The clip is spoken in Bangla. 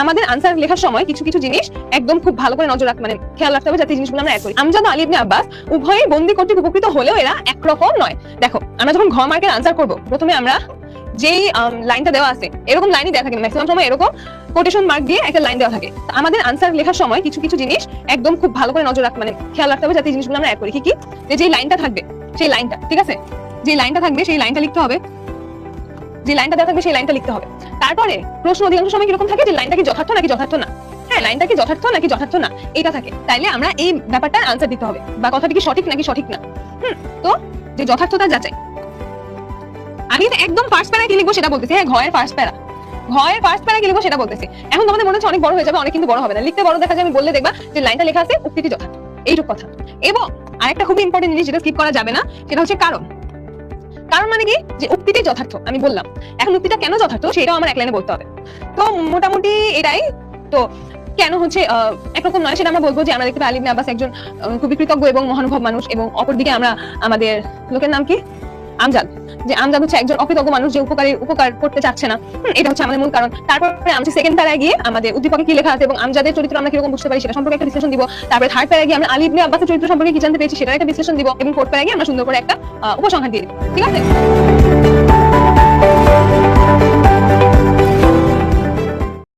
আমাদের আনসার লেখার সময় কিছু কিছু জিনিস একদম খুব ভালো করে নজর রাখতে খেয়াল রাখতে হবে যাতে এই জিনিসগুলো আমরা অ্যাড করি। আমজাদ ও আলী ইবনে আব্বাস উভয়ই বন্দি কর্তৃক উপকৃত হলেও এরা একরকম নয়। দেখো আমরা যখন ঘ মার্কের আনসার করব, প্রথমে আমরা যেই লাইনটা দেওয়া আছে এরকম লাইনই দেওয়া থাকে, ম্যাক্সিমাম সময় এরকম কোটেশন মার্ক দিয়ে একটা লাইন দেওয়া থাকে। আমাদের আনসার লেখার সময় কিছু কিছু জিনিস একদম খুব ভালো করে নজর রাখতে খেয়াল রাখতে হবে যাতে এই জিনিসগুলো আমরা অ্যাড করি। কি যে লাইনটা থাকবে সেই লাইনটা, ঠিক আছে, যে লাইনটা থাকবে সেই লাইনটা লিখতে হবে, যে লাইনটা দেওয়া থাকবে সেই লাইনটা লিখতে হবে। তারপরে প্রশ্ন অধিকাংশ সময় কিরকম থাকে যে লাইনটা কি যথার্থ নাকি যথার্থ না, হ্যাঁ লাইনটা কি যথার্থ নাকি যথার্থ না এটা থাকে। তাইলে আমরা এই ব্যাপারটা আনসার দিতে হবে বা কথাটি কি সঠিক নাকি সঠিক না। তো যে যথার্থতা যাচাই আমি একদম ফার্স্ট প্যারা কি লিখবো সেটা বলতেছি। হ্যাঁ ঘয়ের ফার্স্ট প্যারা কি লিখবো সেটা বলতেছি। এখন তোমাদের মনে হচ্ছে অনেক বড় হয়ে যাবে, অনেক কিন্তু বড় হবে না, লিখতে বড় দেখা যায়। আমি বললে দেখবা যে লাইনটা লেখা আছে উক্তিটি যথার্থ, এইটুকু কথা। এবং আরেকটা খুবই ইম্পর্টেন্ট জিনিস যেটা স্কিপ করা যাবে না সেটা হচ্ছে কারণ। কারণ মানে কি যে উক্তিটি যথার্থ আমি বললাম, এখন উক্তিটা কেন যথার্থ সেটাও আমার এক লাইনে বলতে হবে। তো মোটামুটি এটাই। তো কেন হচ্ছে একরকম নয় সেটা আমরা বলবো যে আমরা দেখতে পাই আলী ইবনে আব্বাস একজন খুবই কৃতজ্ঞ এবং মহানুভব মানুষ, এবং অপরদিকে আমরা আমাদের লোকের নাম কি আমজাদ, যে আমজাদ হচ্ছে একজন অকৃতজ্ঞ মানুষ যে উপকার করতে চাচ্ছে না। এটা হচ্ছে আমাদের মূল কারণ। তারপরে আমরা সেকেন্ড প্যারায় গিয়ে আমাদের উদ্দীপকে কি লেখা আছে এবং আমজাদের চরিত্র আমরা কিরকম বুঝতে পারি সেটা সম্পর্কে একটা বিশ্লেষণ দিব। তারপরে থার্ড প্যারায় গিয়ে আমরা আলী ইবনে আব্বাসের চরিত্র সম্পর্কে কি জানতে পেরেছি সেটার একটা বিশ্লেষণ দিব, এবং ফোর্থ প্যারায় গিয়ে আমরা সুন্দর করে একটা উপসংহার দিয়ে দিব। ঠিক আছে।